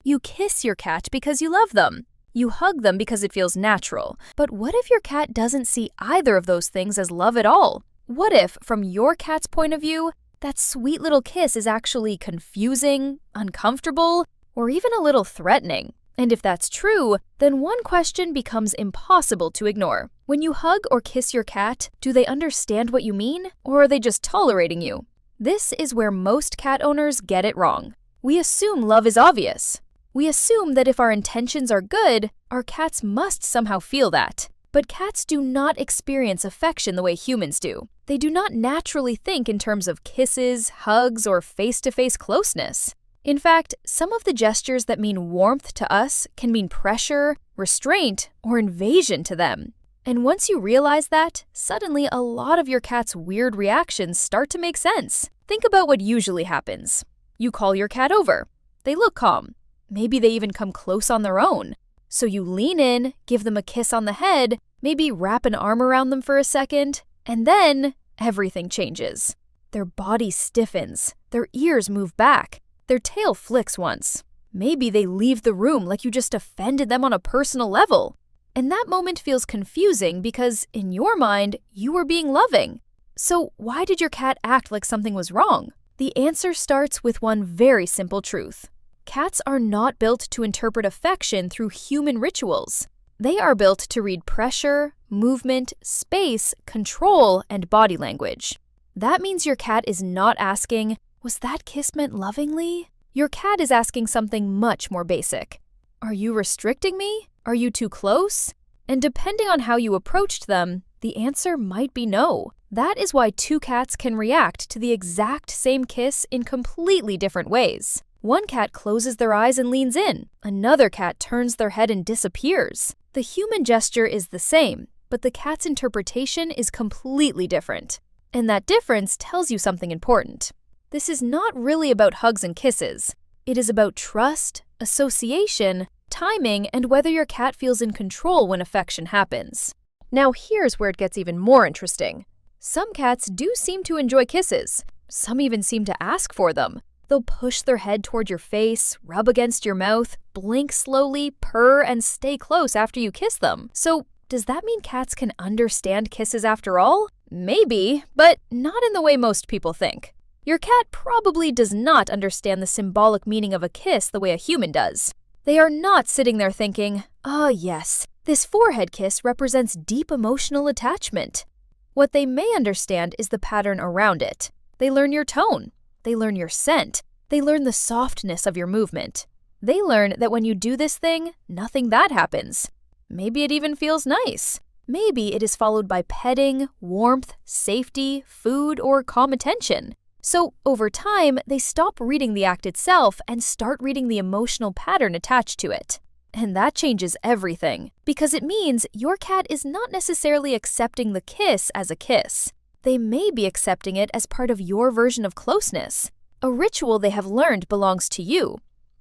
You kiss your cat because you love them. You hug them because it feels natural. But what if your cat doesn't see either of those things as love at all? What if, from your cat's point of view, that sweet little kiss is actually confusing, uncomfortable, or even a little threatening? And if that's true, then one question becomes impossible to ignore. When you hug or kiss your cat, do they understand what you mean, or are they just tolerating you? This is where most cat owners get it wrong. We assume love is obvious. We assume that if our intentions are good, our cats must somehow feel that. But cats do not experience affection the way humans do. They do not naturally think in terms of kisses, hugs, or face-to-face closeness. In fact, some of the gestures that mean warmth to us can mean pressure, restraint, or invasion to them. And once you realize that, suddenly a lot of your cat's weird reactions start to make sense. Think about what usually happens. You call your cat over. They look calm. Maybe they even come close on their own. So you lean in, give them a kiss on the head, maybe wrap an arm around them for a second, and then everything changes. Their body stiffens, their ears move back, their tail flicks once. Maybe they leave the room like you just offended them on a personal level. And that moment feels confusing because, in your mind, you were being loving. So why did your cat act like something was wrong? The answer starts with one very simple truth. Cats are not built to interpret affection through human rituals. They are built to read pressure, movement, space, control, and body language. That means your cat is not asking, "Was that kiss meant lovingly?" Your cat is asking something much more basic. "Are you restricting me? Are you too close?" And depending on how you approached them, the answer might be no. That is why two cats can react to the exact same kiss in completely different ways. One cat closes their eyes and leans in. Another cat turns their head and disappears. The human gesture is the same, but the cat's interpretation is completely different. And that difference tells you something important. This is not really about hugs and kisses. It is about trust, association, timing, and whether your cat feels in control when affection happens. Now here's where it gets even more interesting. Some cats do seem to enjoy kisses. Some even seem to ask for them. They'll push their head toward your face, rub against your mouth, blink slowly, purr, and stay close after you kiss them. So, does that mean cats can understand kisses after all? Maybe, but not in the way most people think. Your cat probably does not understand the symbolic meaning of a kiss the way a human does. They are not sitting there thinking, "Ah, yes, this forehead kiss represents deep emotional attachment." What they may understand is the pattern around it. They learn your tone. They learn your scent. They learn the softness of your movement. They learn that when you do this thing, nothing bad happens. Maybe it even feels nice. Maybe it is followed by petting, warmth, safety, food, or calm attention. So, over time, they stop reading the act itself and start reading the emotional pattern attached to it. And that changes everything, because it means your cat is not necessarily accepting the kiss as a kiss. They may be accepting it as part of your version of closeness. A ritual they have learned belongs to you.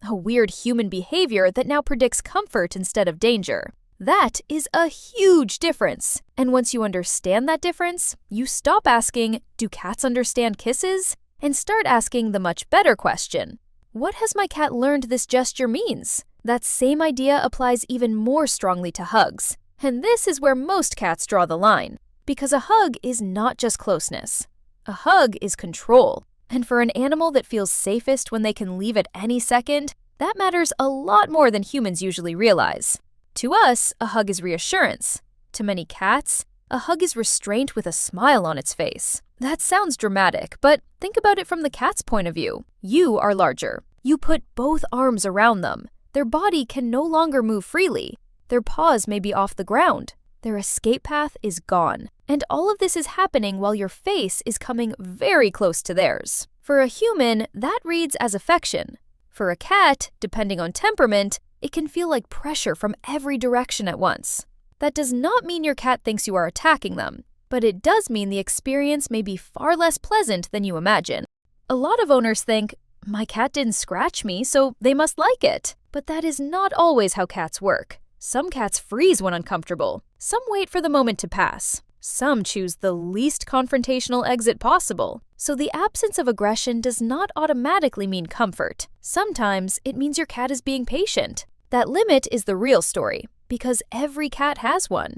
A weird human behavior that now predicts comfort instead of danger. That is a huge difference. And once you understand that difference, you stop asking, "Do cats understand kisses?" and start asking the much better question, "What has my cat learned this gesture means?" That same idea applies even more strongly to hugs. And this is where most cats draw the line. Because a hug is not just closeness. A hug is control. And for an animal that feels safest when they can leave at any second, that matters a lot more than humans usually realize. To us, a hug is reassurance. To many cats, a hug is restraint with a smile on its face. That sounds dramatic, but think about it from the cat's point of view. You are larger. You put both arms around them. Their body can no longer move freely. Their paws may be off the ground. Their escape path is gone. And all of this is happening while your face is coming very close to theirs. For a human, that reads as affection. For a cat, depending on temperament, it can feel like pressure from every direction at once. That does not mean your cat thinks you are attacking them, but it does mean the experience may be far less pleasant than you imagine. A lot of owners think, "My cat didn't scratch me, so they must like it." But that is not always how cats work. Some cats freeze when uncomfortable. Some wait for the moment to pass. Some choose the least confrontational exit possible. So the absence of aggression does not automatically mean comfort. Sometimes it means your cat is being patient. That limit is the real story, because every cat has one.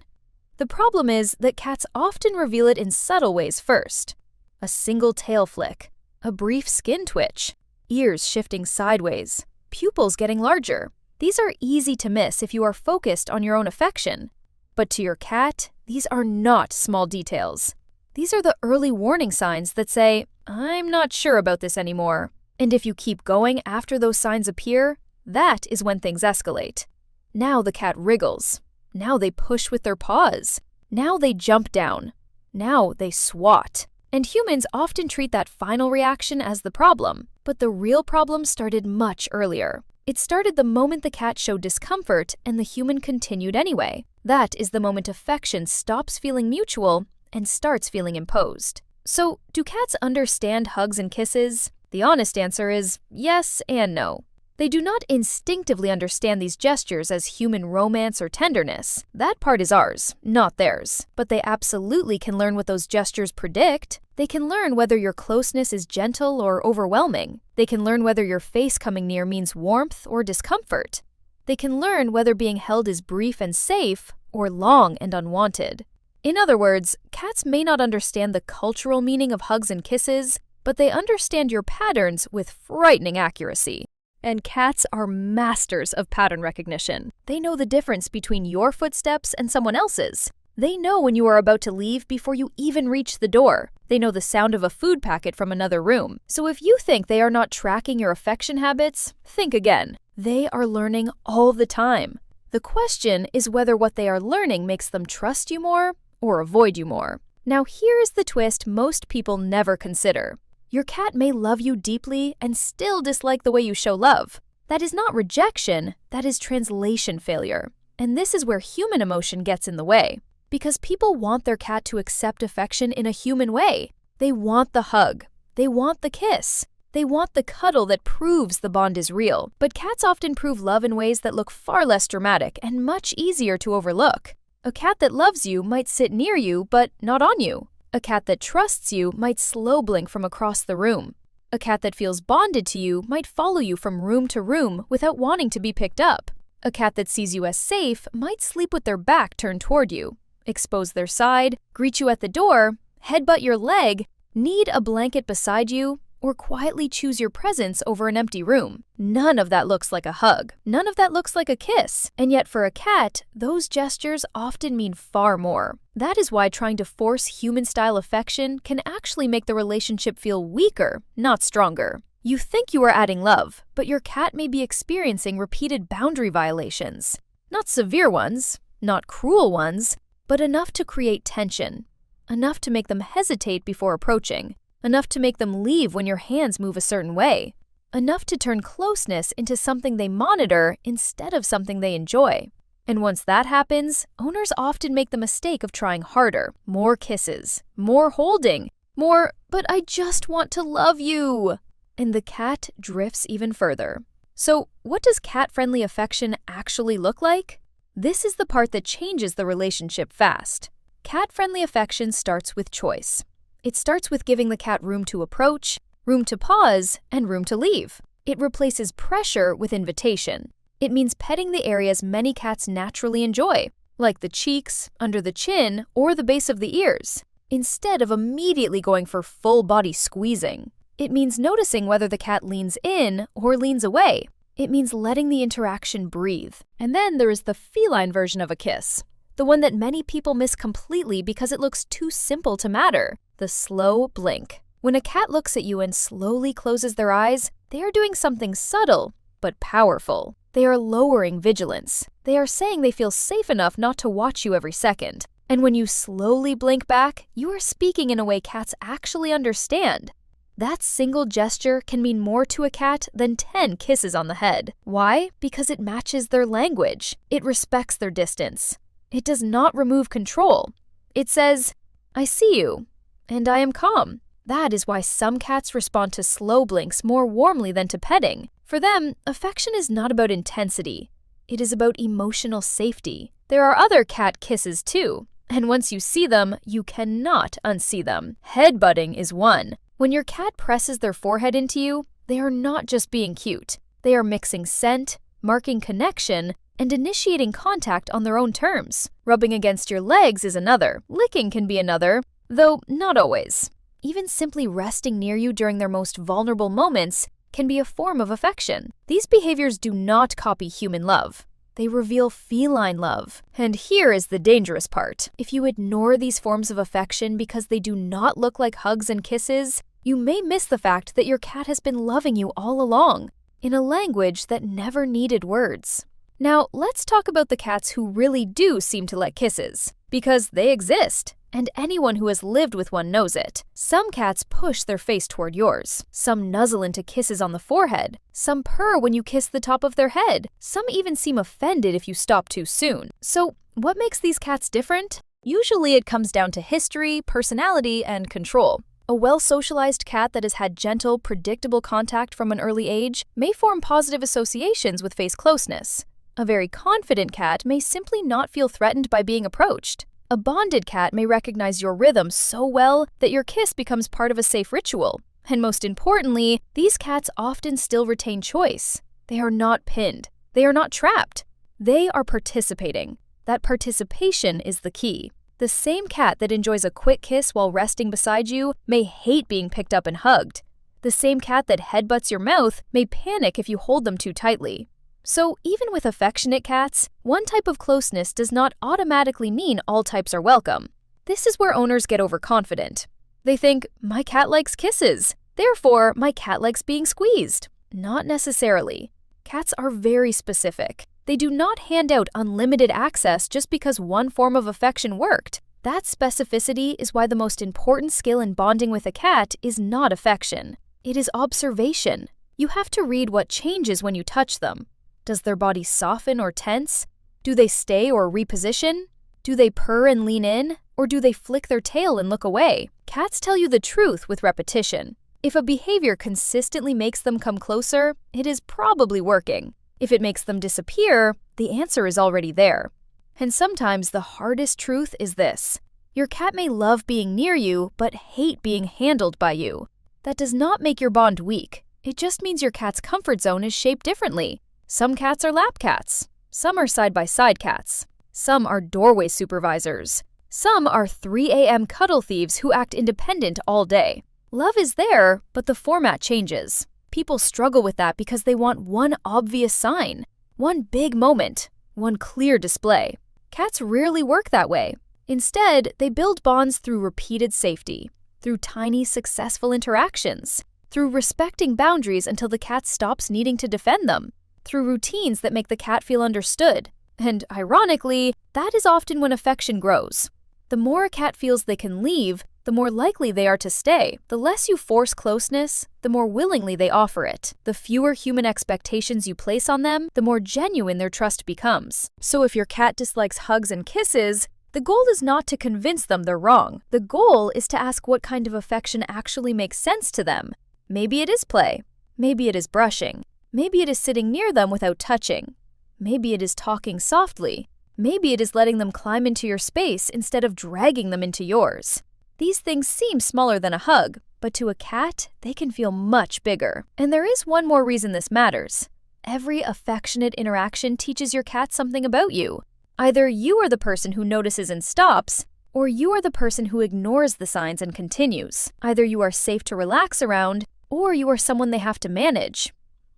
The problem is that cats often reveal it in subtle ways first. A single tail flick, a brief skin twitch, ears shifting sideways, pupils getting larger. These are easy to miss if you are focused on your own affection. But to your cat, these are not small details. These are the early warning signs that say, "I'm not sure about this anymore." And if you keep going after those signs appear, that is when things escalate. Now the cat wriggles. Now they push with their paws. Now they jump down. Now they swat. And humans often treat that final reaction as the problem. But the real problem started much earlier. It started the moment the cat showed discomfort and the human continued anyway. That is the moment affection stops feeling mutual and starts feeling imposed. So, do cats understand hugs and kisses? The honest answer is yes and no. They do not instinctively understand these gestures as human romance or tenderness. That part is ours, not theirs. But they absolutely can learn what those gestures predict. They can learn whether your closeness is gentle or overwhelming. They can learn whether your face coming near means warmth or discomfort. They can learn whether being held is brief and safe or long and unwanted. In other words, cats may not understand the cultural meaning of hugs and kisses, but they understand your patterns with frightening accuracy. And cats are masters of pattern recognition. They know the difference between your footsteps and someone else's. They know when you are about to leave before you even reach the door. They know the sound of a food packet from another room. So if you think they are not tracking your affection habits, think again. They are learning all the time. The question is whether what they are learning makes them trust you more or avoid you more. Now here is the twist most people never consider. Your cat may love you deeply and still dislike the way you show love. That is not rejection, that is translation failure. And this is where human emotion gets in the way. Because people want their cat to accept affection in a human way. They want the hug. They want the kiss. They want the cuddle that proves the bond is real. But cats often prove love in ways that look far less dramatic and much easier to overlook. A cat that loves you might sit near you, but not on you. A cat that trusts you might slow blink from across the room. A cat that feels bonded to you might follow you from room to room without wanting to be picked up. A cat that sees you as safe might sleep with their back turned toward you, expose their side, greet you at the door, headbutt your leg, need a blanket beside you, or quietly choose your presence over an empty room. None of that looks like a hug. None of that looks like a kiss. And yet for a cat, those gestures often mean far more. That is why trying to force human-style affection can actually make the relationship feel weaker, not stronger. You think you are adding love, but your cat may be experiencing repeated boundary violations. Not severe ones, not cruel ones, but enough to create tension. Enough to make them hesitate before approaching. Enough to make them leave when your hands move a certain way. Enough to turn closeness into something they monitor instead of something they enjoy. And once that happens, owners often make the mistake of trying harder. More kisses, more holding, more, "but I just want to love you." And the cat drifts even further. So, what does cat-friendly affection actually look like? This is the part that changes the relationship fast. Cat-friendly affection starts with choice. It starts with giving the cat room to approach, room to pause, and room to leave. It replaces pressure with invitation. It means petting the areas many cats naturally enjoy, like the cheeks, under the chin, or the base of the ears, instead of immediately going for full-body squeezing. It means noticing whether the cat leans in or leans away. It means letting the interaction breathe. And then there is the feline version of a kiss, the one that many people miss completely because it looks too simple to matter. The slow blink. When a cat looks at you and slowly closes their eyes, they are doing something subtle, but powerful. They are lowering vigilance. They are saying they feel safe enough not to watch you every second. And when you slowly blink back, you are speaking in a way cats actually understand. That single gesture can mean more to a cat than 10 kisses on the head. Why? Because it matches their language. It respects their distance. It does not remove control. It says, "I see you. And I am calm." That is why some cats respond to slow blinks more warmly than to petting. For them, affection is not about intensity. It is about emotional safety. There are other cat kisses too, and once you see them, you cannot unsee them. Headbutting is one. When your cat presses their forehead into you, they are not just being cute. They are mixing scent, marking connection, and initiating contact on their own terms. Rubbing against your legs is another. Licking can be another, though not always. Even simply resting near you during their most vulnerable moments can be a form of affection. These behaviors do not copy human love. They reveal feline love. And here is the dangerous part. If you ignore these forms of affection because they do not look like hugs and kisses, you may miss the fact that your cat has been loving you all along, in a language that never needed words. Now, let's talk about the cats who really do seem to like kisses, because they exist, and anyone who has lived with one knows it. Some cats push their face toward yours. Some nuzzle into kisses on the forehead. Some purr when you kiss the top of their head. Some even seem offended if you stop too soon. So, what makes these cats different? Usually it comes down to history, personality, and control. A well-socialized cat that has had gentle, predictable contact from an early age may form positive associations with face closeness. A very confident cat may simply not feel threatened by being approached. A bonded cat may recognize your rhythm so well that your kiss becomes part of a safe ritual. And most importantly, these cats often still retain choice. They are not pinned. They are not trapped. They are participating. That participation is the key. The same cat that enjoys a quick kiss while resting beside you may hate being picked up and hugged. The same cat that headbutts your mouth may panic if you hold them too tightly. So even with affectionate cats, one type of closeness does not automatically mean all types are welcome. This is where owners get overconfident. They think, my cat likes kisses, therefore my cat likes being squeezed. Not necessarily. Cats are very specific. They do not hand out unlimited access just because one form of affection worked. That specificity is why the most important skill in bonding with a cat is not affection. It is observation. You have to read what changes when you touch them. Does their body soften or tense? Do they stay or reposition? Do they purr and lean in? Or do they flick their tail and look away? Cats tell you the truth with repetition. If a behavior consistently makes them come closer, it is probably working. If it makes them disappear, the answer is already there. And sometimes the hardest truth is this. Your cat may love being near you, but hate being handled by you. That does not make your bond weak. It just means your cat's comfort zone is shaped differently. Some cats are lap cats. Some are side-by-side cats. Some are doorway supervisors. Some are 3 a.m. cuddle thieves who act independent all day. Love is there, but the format changes. People struggle with that because they want one obvious sign, one big moment, one clear display. Cats rarely work that way. Instead, they build bonds through repeated safety, through tiny, successful interactions, through respecting boundaries until the cat stops needing to defend them, through routines that make the cat feel understood. And ironically, that is often when affection grows. The more a cat feels they can leave, the more likely they are to stay. The less you force closeness, the more willingly they offer it. The fewer human expectations you place on them, the more genuine their trust becomes. So if your cat dislikes hugs and kisses, the goal is not to convince them they're wrong. The goal is to ask what kind of affection actually makes sense to them. Maybe it is play. Maybe it is brushing. Maybe it is sitting near them without touching. Maybe it is talking softly. Maybe it is letting them climb into your space instead of dragging them into yours. These things seem smaller than a hug, but to a cat, they can feel much bigger. And there is one more reason this matters. Every affectionate interaction teaches your cat something about you. Either you are the person who notices and stops, or you are the person who ignores the signs and continues. Either you are safe to relax around, or you are someone they have to manage.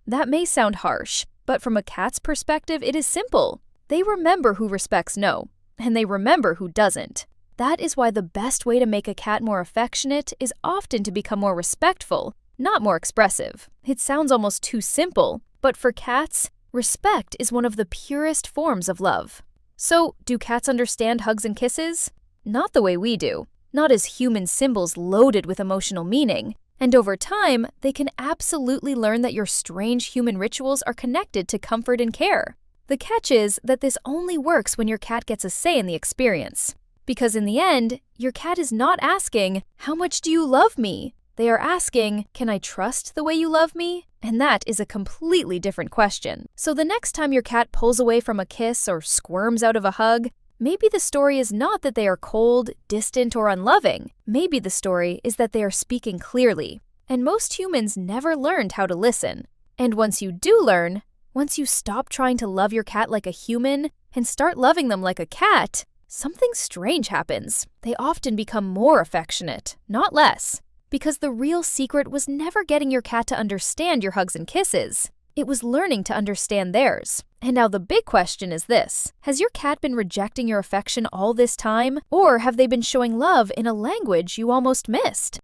That may sound harsh, but from a cat's perspective, it is simple. They remember who respects no, and they remember who doesn't. That is why the best way to make a cat more affectionate is often to become more respectful, not more expressive. It sounds almost too simple, but for cats, respect is one of the purest forms of love. So, do cats understand hugs and kisses? Not the way we do. Not as human symbols loaded with emotional meaning. And over time, they can absolutely learn that your strange human rituals are connected to comfort and care. The catch is that this only works when your cat gets a say in the experience. Because in the end, your cat is not asking, "How much do you love me?" They are asking, "Can I trust the way you love me?" And that is a completely different question. So the next time your cat pulls away from a kiss or squirms out of a hug, Maybe the story is not that they are cold, distant, or unloving. Maybe the story is that they are speaking clearly. And most humans never learned how to listen. And once you do learn, once you stop trying to love your cat like a human and start loving them like a cat, something strange happens. They often become more affectionate, not less. Because the real secret was never getting your cat to understand your hugs and kisses. It was learning to understand theirs. And now the big question is this: has your cat been rejecting your affection all this time? Or have they been showing love in a language you almost missed?